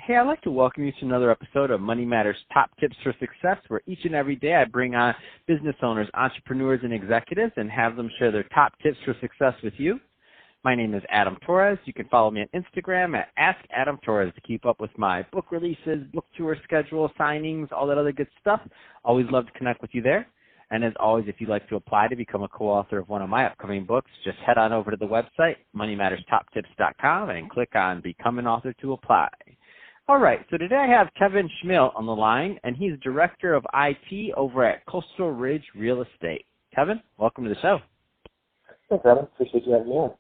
Hey, I'd like to welcome you to another episode of Money Matters Top Tips for Success, where each and every day I bring on business owners, entrepreneurs, and executives and have them share their top tips for success with you. My name is Adam Torres. You can follow me on Instagram at AskAdamTorres to keep up with my book releases, book tour schedule, signings, all that other good stuff. Always love to connect with you there. And as always, if you'd like to apply to become a co-author of one of my upcoming books, just head on over to the website, moneymatterstoptips.com, and click on Become an Author to apply. All right, so today I have Kevin Schmehl on the line, and he's Director of IT over at Coastal Ridge Real Estate. Kevin, welcome to the show. Thanks, Adam. Appreciate you having me on.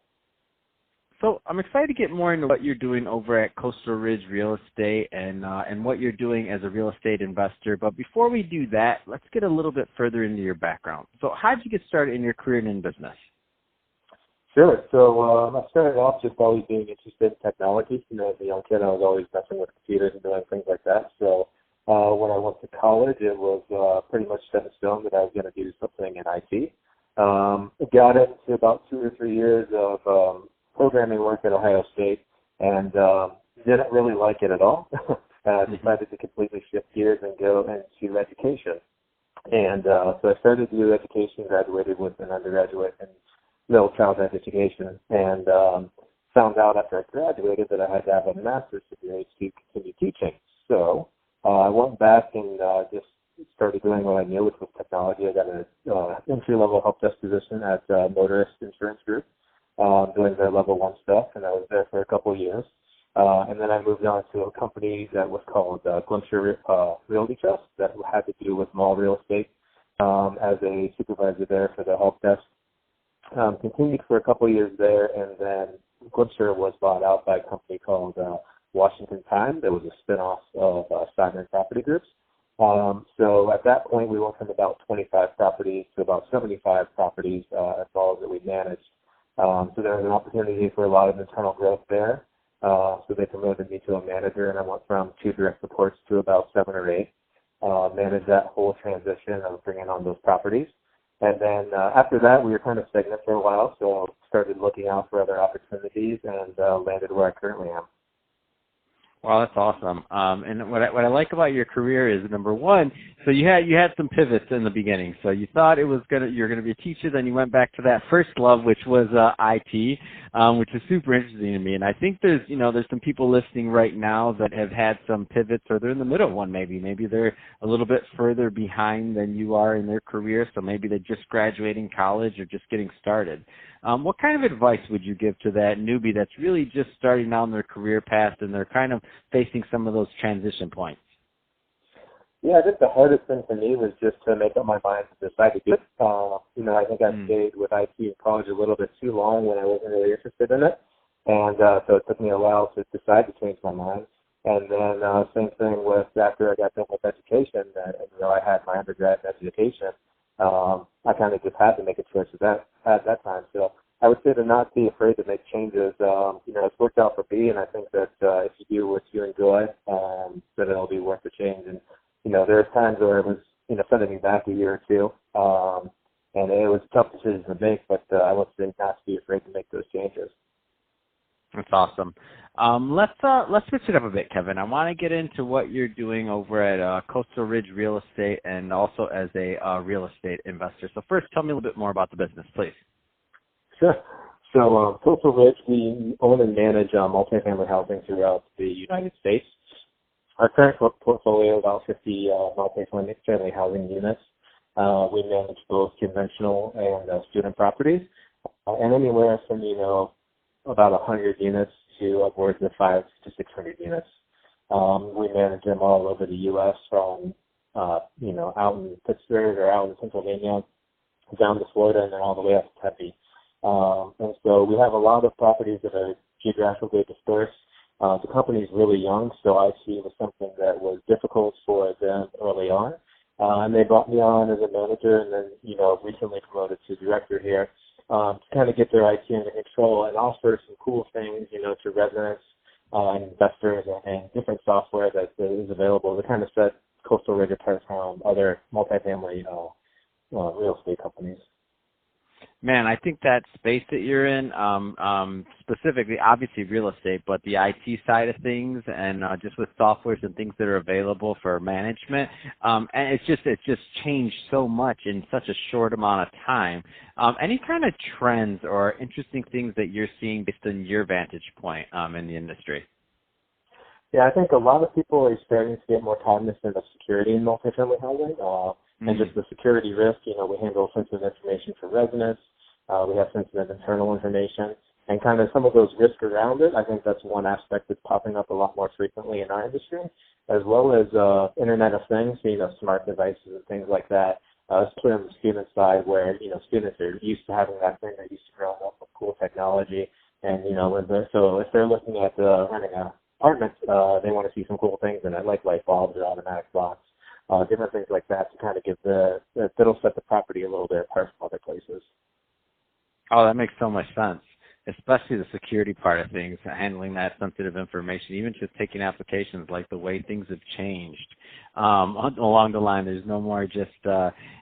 So I'm excited to get more into what you're doing over at Coastal Ridge Real Estate and what you're doing as a real estate investor. But before we do that, let's get a little bit further into your background. So how did you get started in your career and in business? Sure. So I started off just always being interested in technology. As a young kid, I was always messing with computers and doing things like that. So when I went to college, it was pretty much set in stone that I was going to do something in IT. Got into about 2 or 3 years of programming work at Ohio State and didn't really like it at all. Decided to completely shift gears and go into education. And so I started to do education, graduated with an undergraduate in middle childhood education, and found out after I graduated that I had to have a master's degree to continue teaching. So I went back and just started doing what I knew, which was technology. I got an entry-level help desk position at Motorist Insurance Group, doing their level 1 stuff, and I was there for a couple of years. And then I moved on to a company that was called Glimpser Realty Trust that had to do with mall real estate as a supervisor there for the help desk. Continued for a couple of years there, and then Glimpser was bought out by a company called Washington Time. That was a spinoff of Simon Property Groups. So at that point, we went from about 25 properties to about 75 properties as malls that we managed. So there was an opportunity for a lot of internal growth there. So they promoted me to a manager, and I went from 2 direct reports to about 7 or 8. Managed that whole transition of bringing on those properties. And then after that, we were kind of stagnant for a while, so started looking out for other opportunities and landed where I currently am. Wow, that's awesome. And what I like about your career is, number one, so you had some pivots in the beginning. So you thought you're gonna be a teacher, then you went back to that first love, which was IT, which is super interesting to me. And I think there's some people listening right now that have had some pivots, or they're in the middle of one maybe. Maybe they're a little bit further behind than you are in their career. So maybe they're just graduating college or just getting started. What kind of advice would you give to that newbie that's really just starting out in their career path and they're kind of facing some of those transition points? Yeah, I think the hardest thing for me was just to make up my mind to decide to do it. I think I stayed with IT in college a little bit too long when I wasn't really interested in it. And so it took me a while to decide to change my mind. And then same thing with after I got done with education, that I had my undergrad in education. I kind of just had to make a choice at that time. So I would say to not be afraid to make changes. It's worked out for me, and I think that if you do what you enjoy, that it'll be worth the change. And, there's times where it was, sending me back a year or two, and it was a tough decision to make, but I would say not to be afraid to make those changes. That's awesome. Let's switch it up a bit, Kevin. I want to get into what you're doing over at Coastal Ridge Real Estate and also as a real estate investor. So first, tell me a little bit more about the business, please. Sure. So Coastal Ridge, we own and manage multifamily housing throughout the United States. Our current portfolio, about 50 multifamily housing units. We manage both conventional and student properties, and anywhere from about 100 units to upwards of 500 to 600 units. We manage them all over the U.S. from, out in Pittsburgh or out in Pennsylvania, down to Florida, and then all the way up to Tempe. And so we have a lot of properties that are geographically dispersed. The company is really young, so IT was something that was difficult for them early on. And they brought me on as a manager and then, recently promoted to director here. To kind of get their IT under control and offer some cool things, to residents and investors and different software that is available to kind of set Coastal Ridge apart from other multifamily real estate companies. Man, I think that space that you're in, specifically, obviously real estate, but the IT side of things, and just with softwares and things that are available for management, and it's just changed so much in such a short amount of time. Any kind of trends or interesting things that you're seeing based on your vantage point in the industry? Yeah, I think a lot of people are starting to get more cognizant of security in multifamily housing, and just the security risk. You know, we handle sensitive information for residents. We have sensitive internal information, and kind of some of those risks around it. I think that's one aspect that's popping up a lot more frequently in our industry, as well as Internet of Things, you know, smart devices and things like that. Especially on the student side, where, you know, students are used to having that thing. They're used to growing up with cool technology, and, you know, so if they're looking at renting a apartments, they want to see some cool things in it, like light bulbs or automatic locks, different things like that to kind of give that'll set the property a little bit apart from other places. Oh, that makes so much sense, especially the security part of things, handling that sensitive information, even just taking applications, like the way things have changed along the line. There's no more just,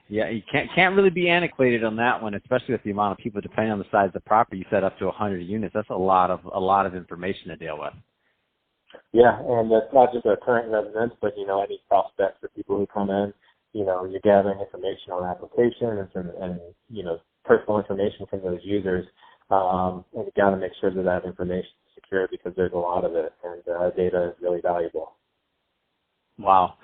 you can't really be antiquated on that one, especially with the amount of people, depending on the size of the property. You set up to 100 units. That's a lot of information to deal with. Yeah, and it's not just our current residents, but, you know, any prospects or people who come in. You know, you're gathering information on applications and you know, personal information from those users, and you got to make sure that information is secure, because there's a lot of it, and data is really valuable. Wow.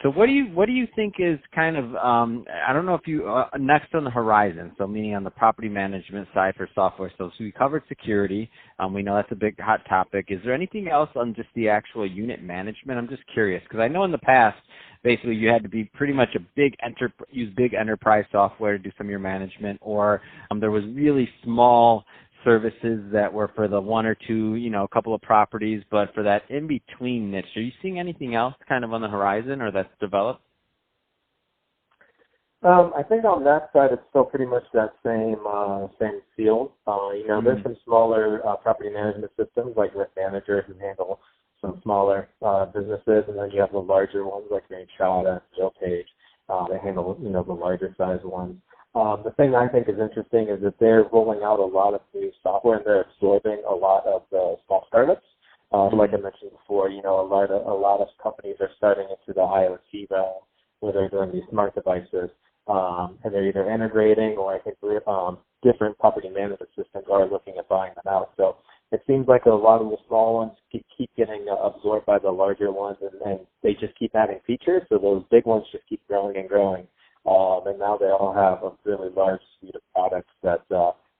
So what do you think is kind of, I don't know if you, next on the horizon, so meaning on the property management side for software. So we covered security. We know that's a big hot topic. Is there anything else on just the actual unit management? I'm just curious, because I know in the past, basically you had to be pretty much use big enterprise software to do some of your management, or there was really small services that were for the one or two, you know, a couple of properties, but for that in-between niche, are you seeing anything else kind of on the horizon or that's developed? I think on that side, it's still pretty much that same field. You know, there's some smaller property management systems like Rent Manager who handle some smaller businesses, and then you have the larger ones like Enchada and RealPage. They handle, you know, the larger size ones. The thing I think is interesting is that they're rolling out a lot of new software, and they're absorbing a lot of the small startups. Like I mentioned before, you know, a lot of companies are starting into the IoT realm, where they're doing these smart devices, and they're either integrating, or I think different property management systems are looking at buying them out. So it seems like a lot of the small ones keep getting absorbed by the larger ones, and they just keep adding features. So those big ones just keep growing and growing. And now they all have a really large suite of products that,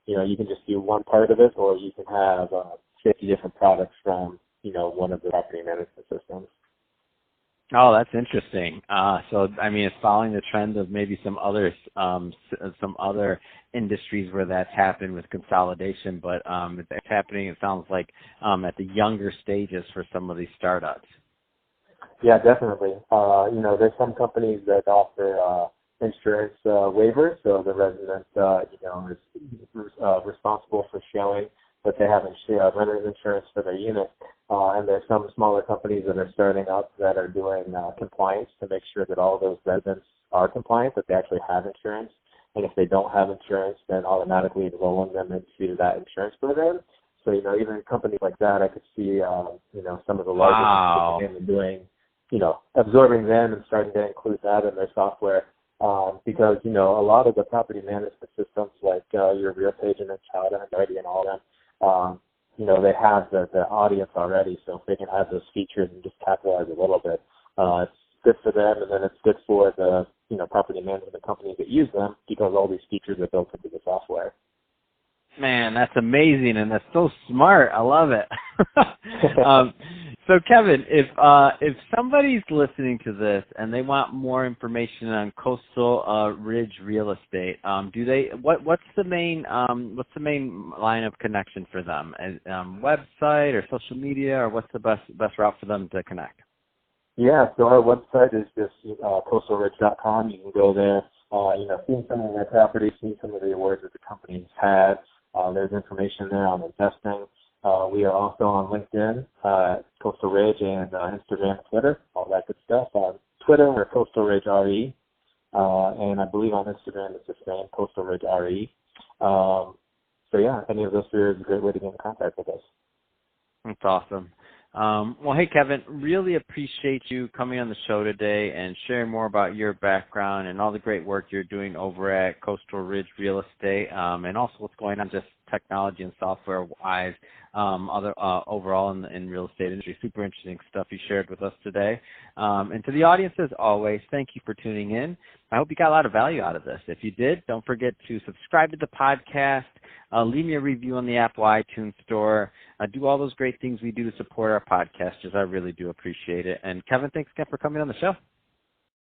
you know, you can just do one part of it, or you can have 50 different products from, you know, one of the property management systems. Oh, that's interesting. So, I mean, it's following the trend of maybe some other industries where that's happened with consolidation, but it's happening, it sounds like, at the younger stages for some of these startups. Yeah, definitely. You know, there's some companies that offer insurance waivers, so the resident, you know, is responsible for showing that they have renter's insurance for their unit. And there's some smaller companies that are starting up that are doing compliance to make sure that all those residents are compliant, that they actually have insurance. And if they don't have insurance, then automatically enrolling them into that insurance program. So, you know, even companies like that, I could see, you know, some of the larger companies doing, you know, absorbing them and starting to include that in their software. Because, you know, a lot of the property management systems like your RealPage and Enchada and Ready and all them, you know, they have the audience already, so if they can have those features and just capitalize a little bit, it's good for them, and then it's good for the, you know, property management companies that use them, because all these features are built into the software. Man, that's amazing, and that's so smart. I love it. So, Kevin, if somebody's listening to this and they want more information on Coastal Ridge Real Estate, what's the main line of connection for them? Website or social media, or what's the best route for them to connect? Yeah, so our website is just coastalridge.com. You can go there. You know, see some of their properties, see some of the awards that the company's had. There's information there on investing. We are also on LinkedIn, Coastal Ridge, and Instagram, Twitter, all that good stuff. On Twitter, we're Coastal Ridge RE, and I believe on Instagram it's the same, Coastal Ridge RE. So yeah, any of those three is a great way to get in contact with us. That's awesome. Well, hey, Kevin, really appreciate you coming on the show today and sharing more about your background and all the great work you're doing over at Coastal Ridge Real Estate, and also what's going on just technology and software-wise overall in real estate industry. Super interesting stuff you shared with us today. And to the audience, as always, thank you for tuning in. I hope you got a lot of value out of this. If you did, don't forget to subscribe to the podcast, leave me a review on the Apple iTunes Store, do all those great things we do to support our podcasters. I really do appreciate it. And Kevin, thanks again for coming on the show.